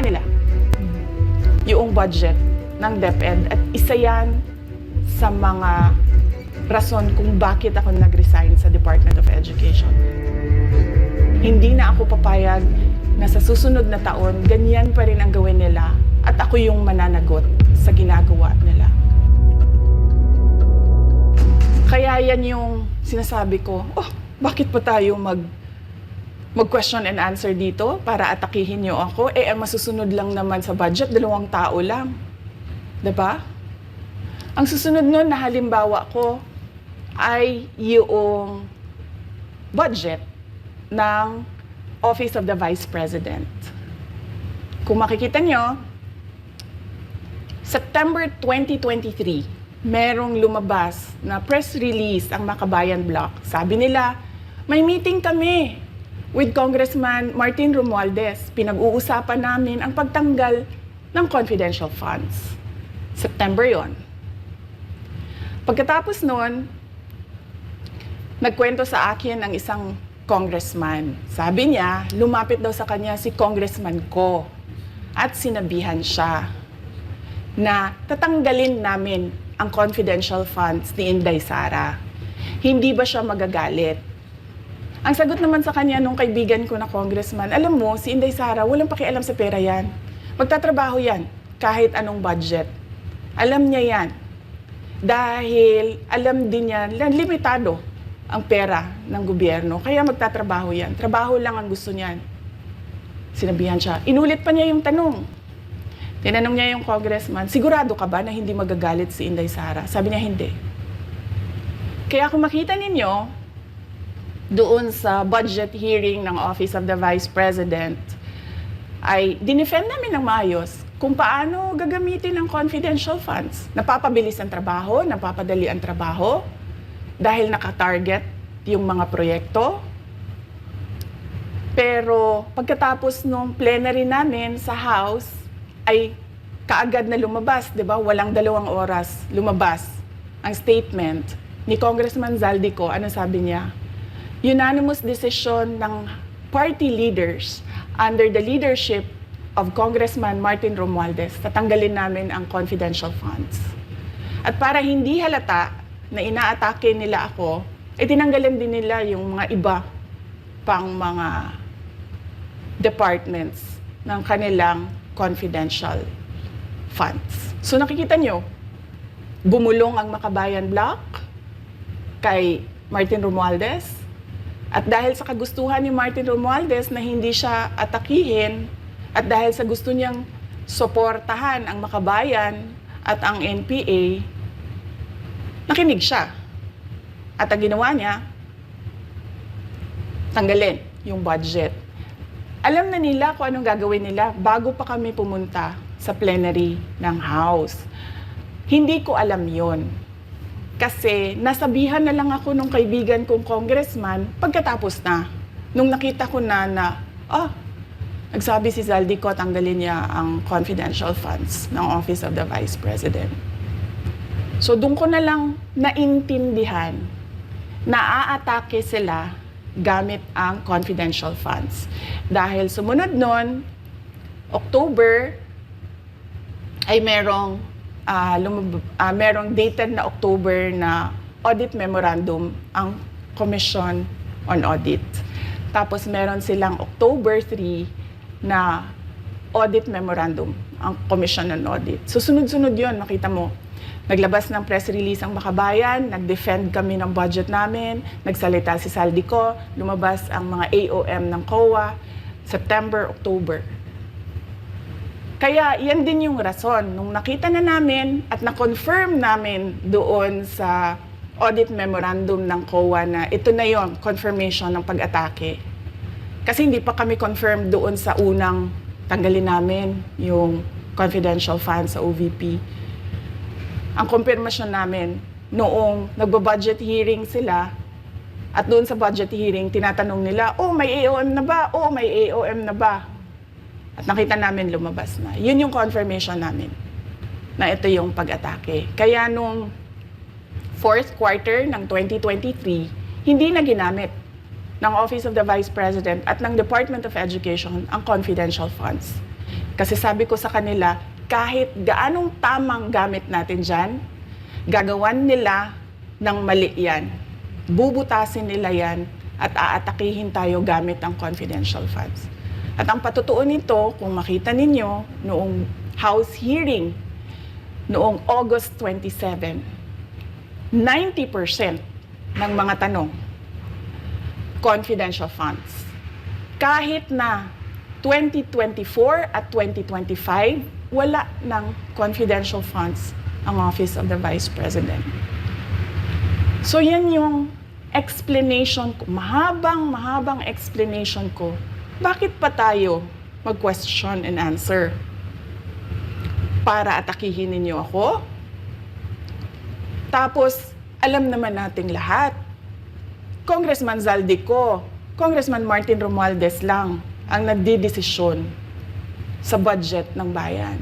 kanila yung budget ng DepEd at isa yan sa mga rason kung bakit ako nag-resign sa Department of Education. Hindi na ako papayag na sa susunod na taon, ganyan pa rin ang gawin nila at ako yung mananagot sa ginagawa nila. Kaya yan yung sinasabi ko, bakit pa tayo mag-question and answer dito para atakihin niyo ako? Ang masusunod lang naman sa budget, 2 tao lang. Diba? Ang susunod nun na halimbawa ko ay yung budget ng Office of the Vice President. Kung makikita nyo, September 2023, merong lumabas na press release ang Makabayan Bloc. Sabi nila, may meeting kami with Congressman Martin Romualdez. Pinag-uusapan namin ang pagtanggal ng confidential funds. September yon. Pagkatapos nun, nagkwento sa akin ang isang congressman. Sabi niya, lumapit daw sa kanya si congressman ko at sinabihan siya na tatanggalin namin ang confidential funds ni Inday Sara. Hindi ba siya magagalit? Ang sagot naman sa kanya nung kaibigan ko na congressman, alam mo, si Inday Sara, walang pakialam sa pera yan. Magtatrabaho yan kahit anong budget. Alam niya yan. Dahil alam din niya, limitado ang pera ng gobyerno. Kaya magtatrabaho yan. Trabaho lang ang gusto niyan. Sinabihan siya. Inulit pa niya yung tanong. Tinanong niya yung congressman, sigurado ka ba na hindi magagalit si Inday Sara? Sabi niya, hindi. Kaya kung makita ninyo, doon sa budget hearing ng Office of the Vice President, ay dinefend namin ng maayos kung paano gagamitin ang confidential funds. Napapabilis ang trabaho, napapadali ang trabaho, dahil nakatarget yung mga proyekto. Pero pagkatapos nung plenary namin sa House, ay kaagad na lumabas, di ba? Walang 2 oras lumabas ang statement ni Congressman Zaldico. Ano sabi niya? Unanimous decision ng party leaders under the leadership of Congressman Martin Romualdez, tatanggalin namin ang confidential funds. At para hindi halata na inaatake nila ako, tinanggalan din nila yung mga iba pang mga departments ng kanilang confidential funds. So nakikita nyo, bumulong ang Makabayan Bloc kay Martin Romualdez. At dahil sa kagustuhan ni Martin Romualdez na hindi siya atakihin, at dahil sa gusto niyang suportahan ang Makabayan at ang NPA, nakinig siya. At ang ginawa niya, tanggalin yung budget. Alam na nila kung anong gagawin nila bago pa kami pumunta sa plenary ng House. Hindi ko alam yon. Kasi nasabihan na lang ako nung kaibigan kong congressman pagkatapos na. Nung nakita ko na nagsabi si Zaldico, tanggalin niya ang confidential funds ng Office of the Vice President. So doon ko na lang naintindihan na aatake sila gamit ang confidential funds. Dahil sumunod nun, October, ay merong dated na October na audit memorandum ang Commission on Audit. Tapos meron silang October 3 na audit memorandum ang Commission on Audit. So sunod-sunod yun, makita mo. Naglabas ng press release ang Makabayan, nag-defend kami ng budget namin, nagsalita si Zaldico, lumabas ang mga AOM ng COA, September, October. Kaya yan din yung rason. Nung nakita na namin at na-confirm namin doon sa audit memorandum ng COA na ito na yon, confirmation ng pag-atake. Kasi hindi pa kami confirm doon sa unang tanggalin namin yung confidential funds sa OVP. Ang confirmation namin, noong nagba-budget hearing sila, at doon sa budget hearing, tinatanong nila, may AOM na ba? May AOM na ba? At nakita namin lumabas na. Yun yung confirmation namin, na ito yung pag-atake. Kaya nung fourth quarter ng 2023, hindi na ginamit ng Office of the Vice President at ng Department of Education ang confidential funds. Kasi sabi ko sa kanila, kahit gaanong tamang gamit natin dyan, gagawan nila ng mali yan. Bubutasin nila yan at aatakihin tayo gamit ang confidential funds. At ang patutuo nito, kung makita ninyo, noong House hearing, noong August 27, 90% ng mga tanong, confidential funds. Kahit na 2024 at 2025, wala ng confidential funds ang Office of the Vice President. So yan yung explanation ko, mahabang explanation ko. Bakit pa tayo mag-question and answer? Para atakihin ninyo ako? Tapos, alam naman nating lahat. Congressman Zaldico, Congressman Martin Romualdez lang ang nagdidesisyon sa budget ng bayan.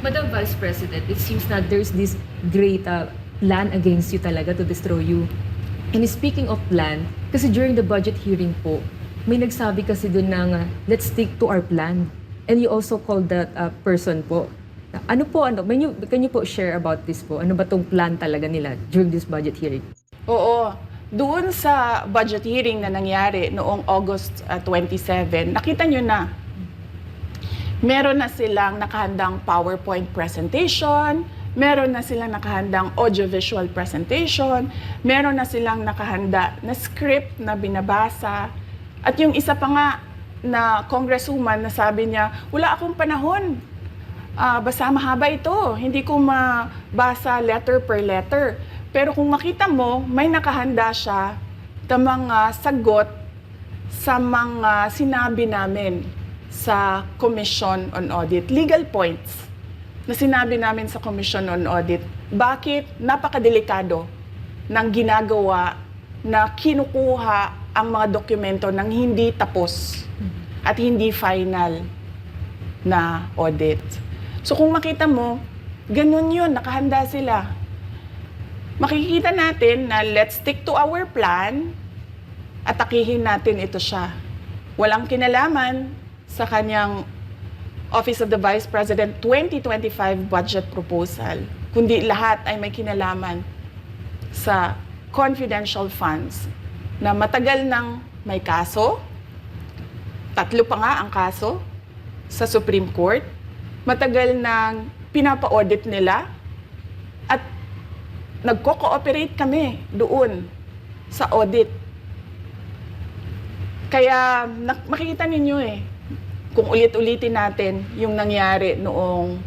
Madam Vice President, it seems that there's this great plan against you talaga to destroy you. And speaking of plan, kasi during the budget hearing po, may nagsabi kasi doon ng let's stick to our plan. And you also called that person po. Ano po, can you po share about this po? Ano ba tong plan talaga nila during this budget hearing? Oo. Doon sa budget hearing na nangyari noong August 27, nakita nyo na. Meron na silang nakahandang PowerPoint presentation, meron na silang nakahandang audiovisual presentation, meron na silang nakahanda na script na binabasa. At yung isa pa nga na congresswoman na sabi niya, wala akong panahon. Basta mahaba ito. Hindi ko mabasa letter per letter. Pero kung makita mo, may nakahanda siya na mga sagot sa mga sinabi namin sa Commission on Audit. Legal points na sinabi namin sa Commission on Audit. Bakit napakadelikado ng ginagawa na kinukuha ang mga dokumento ng hindi tapos at hindi final na audit. So kung makita mo, ganun yun, nakahanda sila. Makikita natin na let's stick to our plan at atakihin natin ito siya. Walang kinalaman sa kanyang Office of the Vice President 2025 budget proposal, kundi lahat ay may kinalaman sa confidential funds na matagal nang may kaso, 3 pa nga ang kaso sa Supreme Court, matagal nang pinapa-audit nila at nagko-cooperate kami doon sa audit. Kaya makikita ninyo kung ulit-ulitin natin yung nangyari noong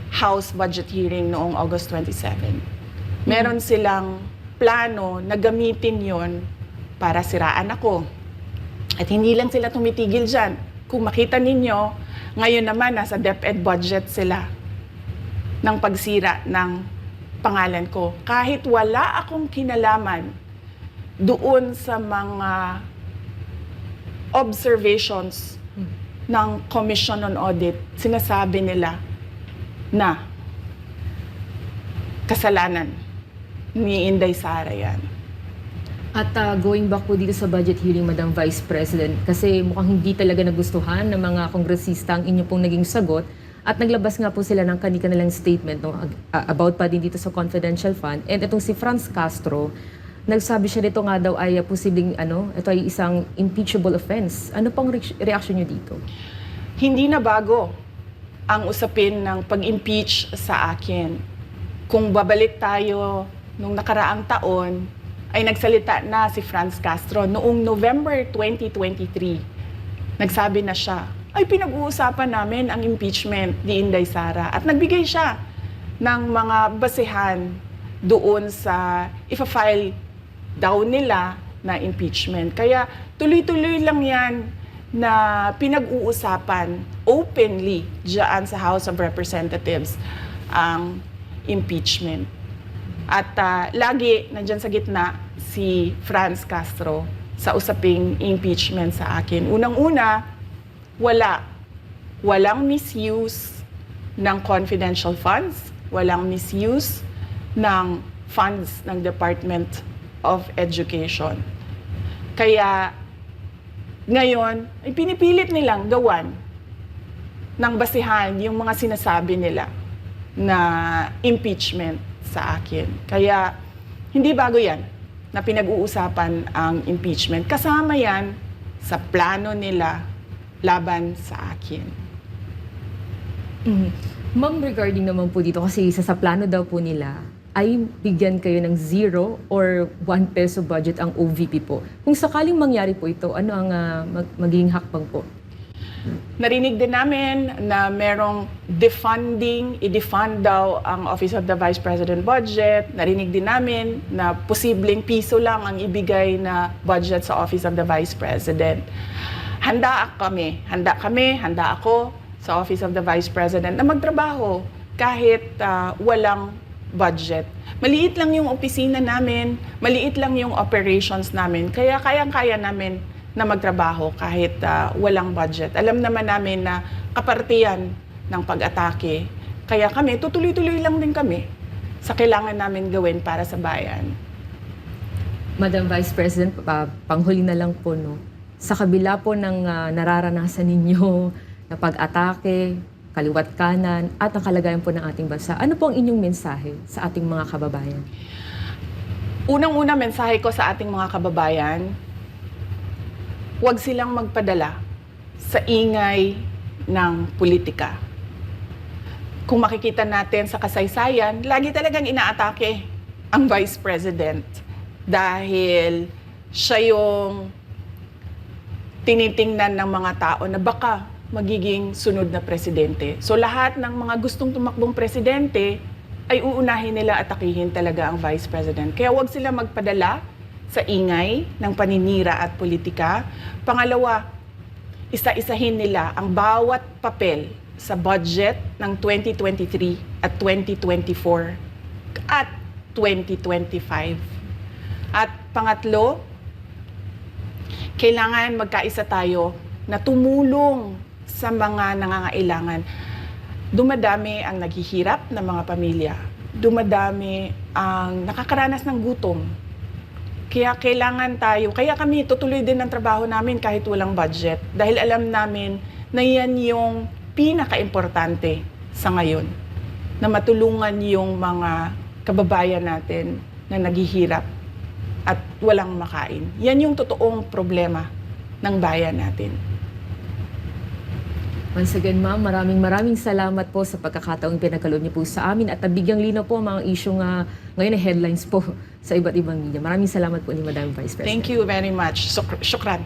House budget hearing noong August 27. Meron silang plano na gamitin yon para siraan ako. At hindi lang sila tumitigil dyan. Kung makita ninyo, ngayon naman nasa DepEd budget sila ng pagsira ng pangalan ko. Kahit wala akong kinalaman doon sa mga observations ng Commission on Audit, sinasabi nila na kasalanan ni Inday Sara yan. At going back po dito sa budget hearing, Madam Vice President, kasi mukhang hindi talaga nagustuhan ng mga kongresista ang inyo pong naging sagot at naglabas nga po sila ng kanilang statement about pa din dito sa confidential fund. And itong si Franz Castro, nagsabi siya dito nga daw ay posibleng ito ay isang impeachable offense. Ano pong reaction niyo dito? Hindi na bago ang usapin ng pag-impeach sa akin. Kung babalik tayo nung nakaraang taon, ay nagsalita na si Franz Castro noong November 2023. Nagsabi na siya, ay pinag-uusapan namin ang impeachment ni Inday Sara. At nagbigay siya ng mga basehan doon sa ifa-file daw nila na impeachment. Kaya tuloy-tuloy lang yan na pinag-uusapan openly diyan sa House of Representatives ang impeachment. At lagi nandyan sa gitna si Franz Castro sa usaping impeachment sa akin. Unang-una, walang misuse ng confidential funds, walang misuse ng funds ng Department of Education. Kaya ngayon, ay pinipilit nilang gawan ng basihan yung mga sinasabi nila na impeachment sa akin. Kaya hindi bago yan na pinag-uusapan ang impeachment. Kasama yan sa plano nila laban sa akin. Ma'am, regarding naman po dito, kasi sa plano daw po nila, ay bigyan kayo ng 0 or 1 peso budget ang OVP po. Kung sakaling mangyari po ito, ano ang magiging hakbang po? Narinig din namin na merong defunding, i-defund daw ang Office of the Vice President budget. Narinig din namin na posibleng piso lang ang ibigay na budget sa Office of the Vice President. Handa ako sa Office of the Vice President na magtrabaho kahit walang budget. Maliit lang yung opisina namin, maliit lang yung operations namin, kaya kayang-kaya namin na magtrabaho kahit walang budget. Alam naman namin na kapartiyan ng pag-atake, kaya kami, tutuloy-tuloy lang din kami sa kailangan namin gawin para sa bayan. Madam Vice President, panghuli na lang po, no? Sa kabila po ng nararanasan ninyo na pag-atake, kaliwat kanan, at ang kalagayan po ng ating bansa, ano po ang inyong mensahe sa ating mga kababayan? Unang-una mensahe ko sa ating mga kababayan, huwag silang magpadala sa ingay ng politika. Kung makikita natin sa kasaysayan, lagi talagang inaatake ang Vice President dahil siya yung tinitingnan ng mga tao na baka magiging sunod na presidente. So lahat ng mga gustong tumakbong presidente ay uunahin nila atakihin talaga ang Vice President. Kaya huwag sila magpadala sa ingay ng paninira at politika. Pangalawa, isa-isahin nila ang bawat papel sa budget ng 2023 at 2024 at 2025. At pangatlo, kailangan magkaisa tayo na tumulong sa mga nangangailangan. Dumadami ang naghihirap na mga pamilya. Dumadami ang nakakaranas ng gutom. Kaya kaya kami tutuloy din ang trabaho namin kahit walang budget. Dahil alam namin na yan yung pinaka-importante sa ngayon. Na matulungan yung mga kababayan natin na naghihirap at walang makain. Yan yung totoong problema ng bayan natin. Once again, ma'am, maraming salamat po sa pagkakataong pinagkaloob niyo po sa amin at nabigyang linaw po ang mga isyong ngayon na headlines po sa iba't ibang media. Maraming salamat po ni Madam Vice President. Thank you very much. Shukran.